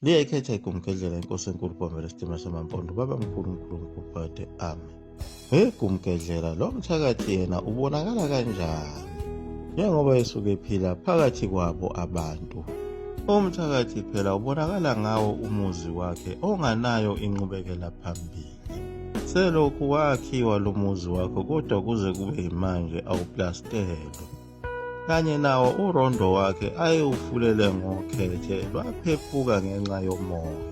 Liyayikhetha igumgedlela inkosi enkulu Bhomela isitima samampondo babamkhulu uNkulunkulu phakade. Amen. Gumgedlela lo mthakathi yena ubonakala kanjani njengoba esuke ephila phakathi kwabo abantu? Umthakathi phela ubonakala ngawo umuzi wakhe onganayo inqubekela phambili. Selokhu wakhiwa lo muzi wakho kodwa kuze kube yimanje awuplastelwa. Kanye nawo urondo wakhe ayewufulele ngokhethe lwaphephuka ngenxa yomoya.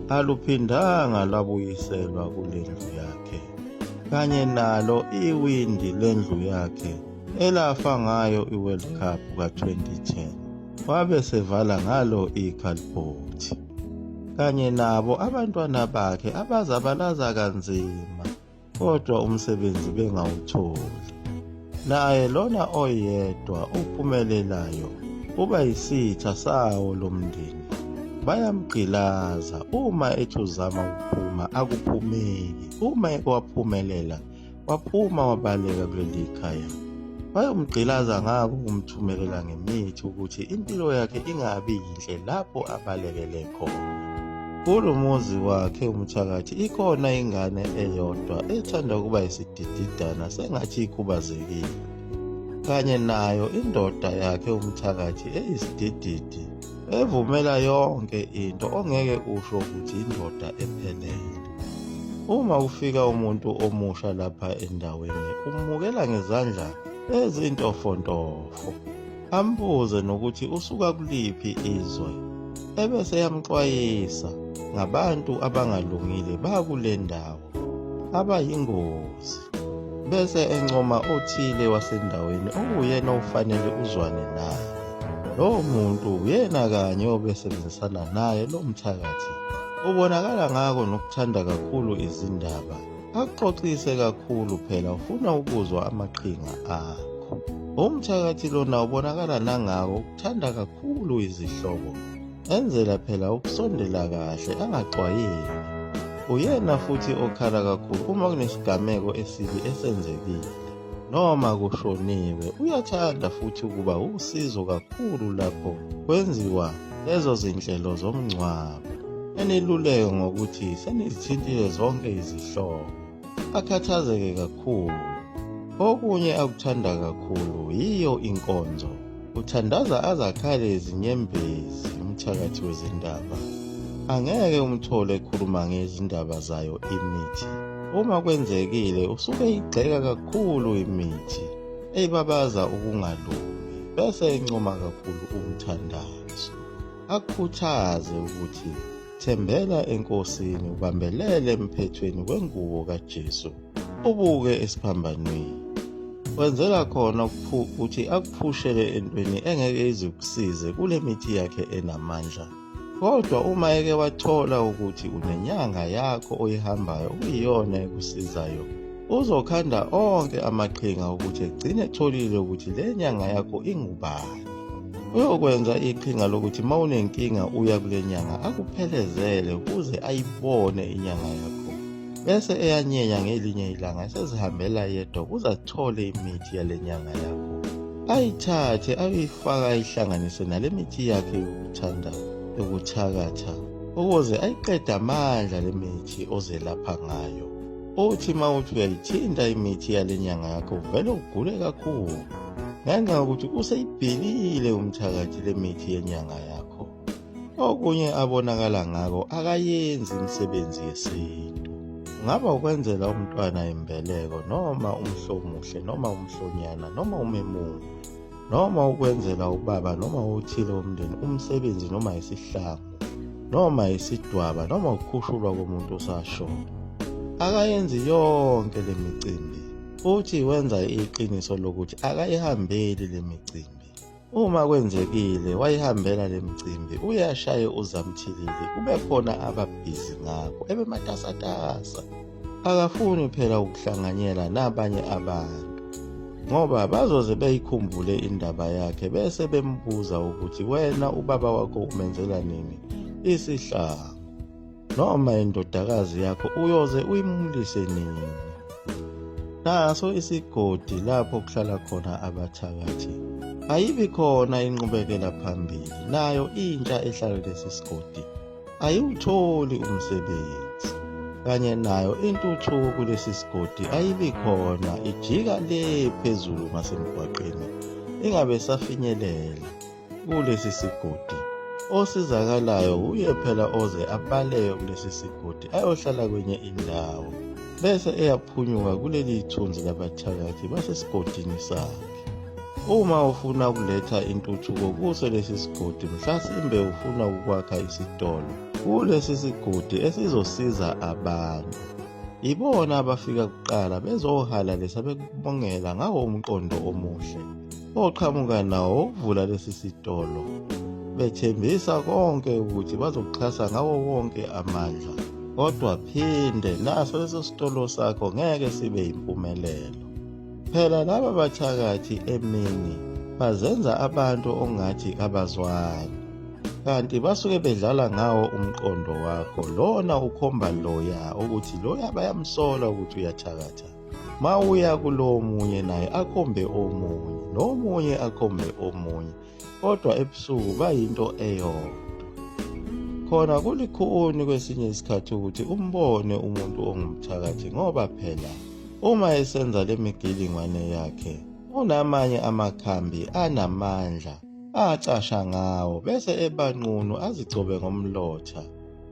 Aluphindanga lwabuyiselwa kule ndlu yakhe. Kanye nalo iwindi lendlu yakhe elafa ngayo iWorld Cup ka-2010 wabe sevala ngalo ikhalibhothi. Kanye nabo abantwana bakhe abazabalaza kanzima kodwa umsebenzi bengawutholi. Naye lona oyedwa uphumelelayo uba yisitha sawo lo mndeni. Bayamgqilaza uma ethi uzama ukuphuma akuphumeki. Uma ekwaphumelela waphuma wabaleka kuleli khaya. Bayomgqilaza ngako ukumthumelela ngemithi ukuthi impilo yakhe ingabi yinhle lapho abalekele khona. Kulo muzi wakhe umthakathi ikhona ingane eyodwa ethanda ukuba yisidididana sengathi ikhubazekile. Kanye nayo indoda yakhe umthakathi eyisidididi evumela yonke into ongeke usho ukuthi indoda ephelele. Uma ufika umuntu omusha lapha endaweni umukela ngezandla ezintofontofo, ambuze nokuthi usuka kuliphi izwe, ebese yamxwayisa ngabantu abangalungile bakule ndawo abayingozi, bese encoma othile wasendaweni okuyena ufanele uzwane naye. Lo muntu uyena kanye obesebenzisana naye lo mthakathi. Ubonakala ngako nokuthanda kakhulu izindaba, akuxoxise kakhulu phela ufuna ukuzwa amaqhinga akho. Umthakathi lona ubonakala nangako ukuthanda kakhulu izihlobo, enzela phela ukusondela kahle angaxwayeli. Uyena futhi okhala kakhulu uma kunesigameko esibi esenzekile noma kushoniwe. Uyathanda futhi ukuba usizo kakhulu lapho kwenziwa lezo zinhlelo zomngcwabo. Eniluleke ngokuthi senizithintile zonke izihlobo, akhathazeke kakhulu. Okunye akuthanda kakhulu yiyo inkonzo. Uthandaza azakhale izinyembezi umthakathi wezindaba. Angeke umthole ekhuluma ngezindaba zayo imithi. Uma kwenzekile usuke igxeka kakhulu imithi, eyibabaza ukungalungi, bese encoma kakhulu umthandazo. Akukhuthaze ukuthi thembela enkosini, ubambelele emphethweni wengubo kaJesu, ubuke esiphambanweni. Wenzela khona ukuthi akuphushele entweni engeke izukusize kule mithi yakhe enamandla. Kodwa uma eke wathola ukuthi unenyanga yakho oyihambayo okuyiyona ekusizayo, uzokhanda onke amaqhinga ukuthi egcine etholile ukuthi le nyanga yakho ingubani. Uyokwenza iqhinga lokuthi uma unenkinga uya kule nyanga akuphelezele ukuze ayibone inyanga yakho, bese eyanyenya ngelinye ilanga esezihambela yedwa ukuze athole imithi yale nyanga yakho, ayithathe ayifaka ayihlanganise nale mithi yakhe yokuthanda yokuthakatha ukuze ayiqede amandla le mithi ozelapha ngayo. Uthi ma uthi uyayithinta imithi yale nyanga yakho vele ugule kakhulu ngenxa yokuthi useyibhilile umthakathi le mithi yenyanga yakho. Okunye abonakala ngako akayenzi imisebenzi yesintu. Ngaba ukwenzela umntwana imbeleko noma umhlomuhle noma umhlonyana noma umemulo, noma ukwenzela ubaba noma uthile womndeni umsebenzi noma isihlangu noma isidwaba noma ukukhushulwa komuntu osashona. Akayenzi yonke le micimbi, futhi wenza iqiniso lokuthi akayihambeli le micimbi. Uma kwenzekile wayihambela le micimbi uyashaye uzamthilili kube khona ababhizi ngakho ebematasatasa. Akafuni phela ukuhlanganyela nabanye abantu ngoba bazoze beyikhumbule indaba yakhe bese bembuza ukuthi wena ubaba wakho umenzela nini isihlangu, noma indodakazi yakho uyoze uyimulise nini. Naso isigodi lapho kuhlala khona abathakathi ayibi khona inqubekela phambili, nayo intsha ehlala lesi sigodi ayiwutholi umsebenzi, kanye nayo intuthuko kulesi sigodi ayibi khona, ijika le phezulu ngasemgwaqeni ingabe safinyelela kulesi sigodi. Osizakalayo uye phela oze abaleke kulesi sigodi ayohlala kwenye indawo, bese eyaphunyuka kuleli thunzi labathakathi basesigodini sakhe. Uma ufuna ukuletha intuthuko kuso lesi sigodi, mhlasimbe ufuna ukwakha isitolo kulesi sigodi esizosiza abantu, ibona abafika kuqala bezohalalisa bekubongela ngawo umqondo omuhle oqhamuka nawo ukuvula lesi sitolo, bethembisa konke ukuthi bazokuxhasa ngawo wonke amandla. Kodwa phinde naso leso sitolo sakho ngeke sibe yimpumelelo. Phela laba bathakathi emini bazenza abantu ongathi abazwani, kanti basuke bedlala ngawo umqondo wakho lona ukhomba loya ukuthi loya bayamsola ukuthi uyathakatha. Ma uya kulo munye naye akhombe omunye, nomunye akhombe omunye, kodwa ebusuku bayinto eyodwa. Khona kulikhuni kwesinye isikhathi ukuthi umbone umuntu ongumthakathi, ngoba phela uma esenza le migilingwane yakhe unamanye amakhambi anamandla acasha ngawo, bese ebanqunu azigcobe ngomlotha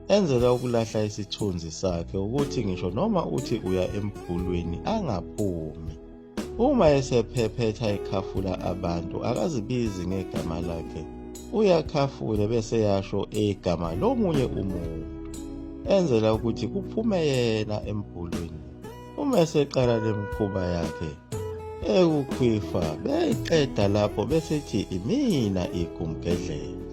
enzela ukulahla isithunzi sakhe ukuthi ngisho noma uthi uya emgulweni angaphumi. Uma esephephetha ekhafula abantu akazibizi ngegama lakhe, uyakhafule bese yasho igama lomunye umuntu enzela ukuthi kuphume yena emgulweni. Uma eseqala le mikhuba yakhe ekukhwifa beyiqeda lapho besethi imina igumgedlela.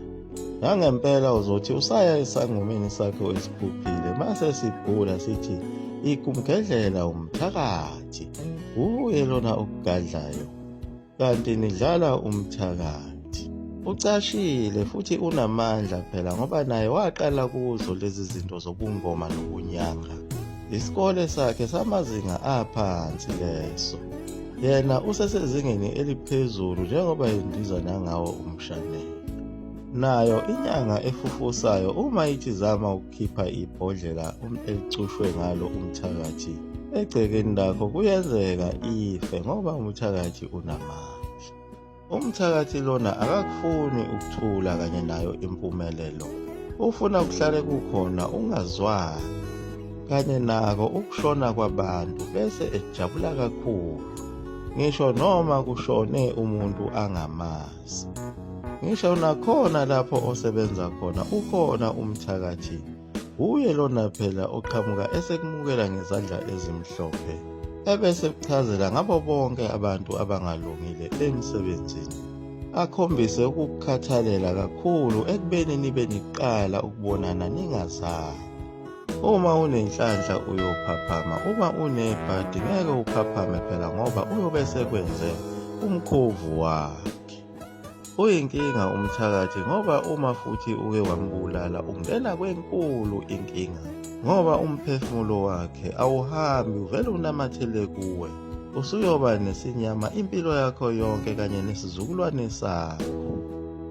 Nangempela uzothi usaya esangomeni sakhe esikhuphile mase sibhula sithi igumgedlela umthakathi, uye lona okugadlayo, kanti nidlala umthakathi. Ucashile futhi unamandla phela ngoba naye waqala kuzo lezi zinto zobungoma nobunyanga. Isikole sakhe samazinga aphansi leso, yena usesezingeni eliphezulu njengoba yendiza nangawo umshanelo. Nayo inyanga efufusayo uma ithi zama ukukhipha ibhodlela elicushwe ngalo umthakathi egcekeni lakho, kuyenzeka ife ngoba umthakathi unamandla. Umthakathi lona akakufuni ukuthula kanye nayo impumelelo, ufuna kuhlale kukhona ungazwani kanye nako ukushona kwabantu, bese ejabula kakhulu ngisho noma kushone umuntu angamazi. Ngisho nakhona lapho osebenza khona ukhona umthakathi, uye lona phela oqhamuka esekumukela ngezandla ezimhlophe ebese kuchazela ngabo bonke abantu abangalungile emsebenzini, akhombise ukukhathalela kakhulu ekubeni nibe niqala ukubonana ningazani. Uma unenhlanhla uyophaphama, uma unebhadi ngeke uphaphame phela ngoba uyobe sekwenze umkhovu wakhe. Uyinkinga umthakathi ngoba uma futhi uke wambulala ungena kwenkulu inkinga, ngoba umphefumulo wakhe awuhambi uvele unamathele kuwe, usuyoba nesinyama impilo yakho yonke kanye nesizukulwane sakho.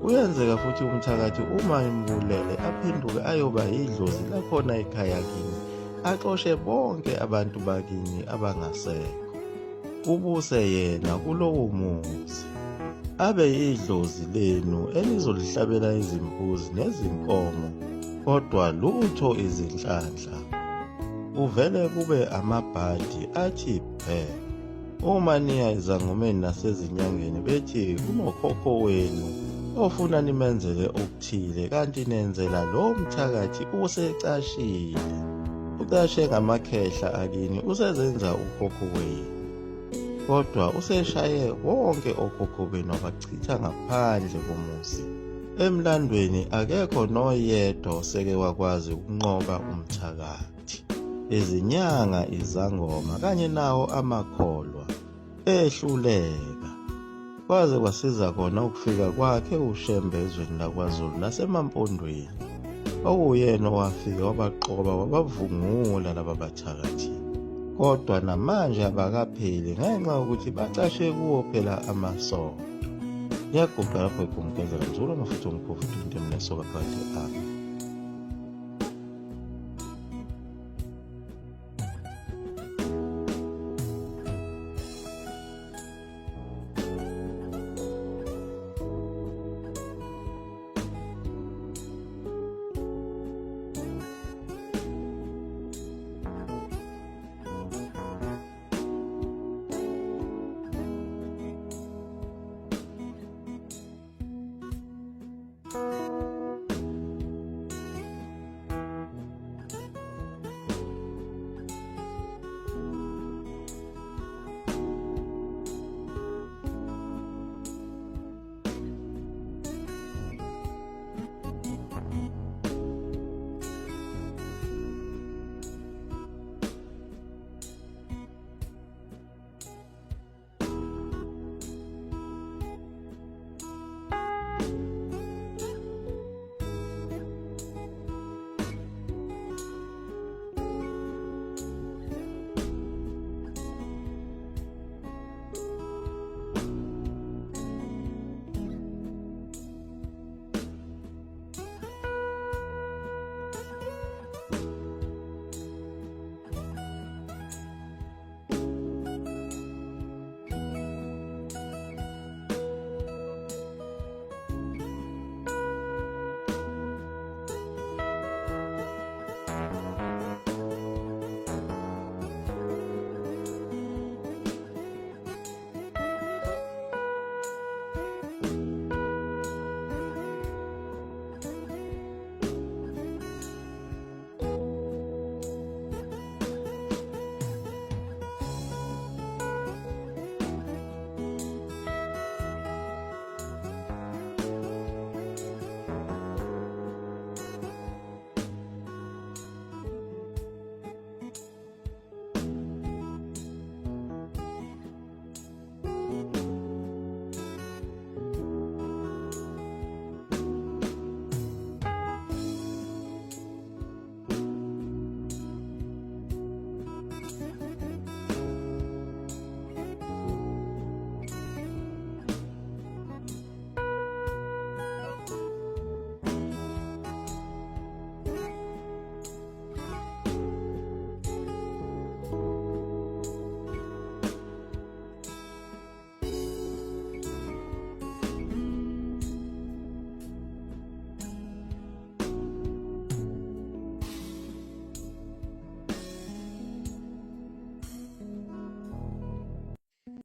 Kuyenzeka futhi umthakathi uma imbulele aphenduke ayoba yidlozi lakhona ekhaya kini, axoshe bonke abantu bakini abangasekho, ubuse yena kulowo muzi, abe yidlozi lenu elizolihlabela izimbuzi nezinkomo, kodwa lutho izinhlanhla. Uvele kube amabhadi athi phe. Uma niya ezangomeni nasezinyangeni bethi kunokhokho wenu ofuna nimenzele okuthile, kanti nenzela lo mthakathi usecashile, ucashe ngamakhehla akini, usezenza ukhokho wenu, kodwa useshaye wonke okhokho benu abachitha ngaphandle komuzi. Emlandweni akekho noyedwa oseke wakwazi ukunqoba umthakathi. Izinyanga, izangoma kanye nawo amakholwa ehluleka, kwaze kwasiza khona ukufika kwakhe uShembe ezweni lakwaZulu nasemampondweni, okuyena owafika wabaqoba wabavungula laba bathakathi. Kodwa namanje abakapheli ngenxa yokuthi bacashe kuwo phela amasonto. Ngiyagubha lapho igumgedlela nzulu amafutha omkhofu into emnesoka phakathi ami.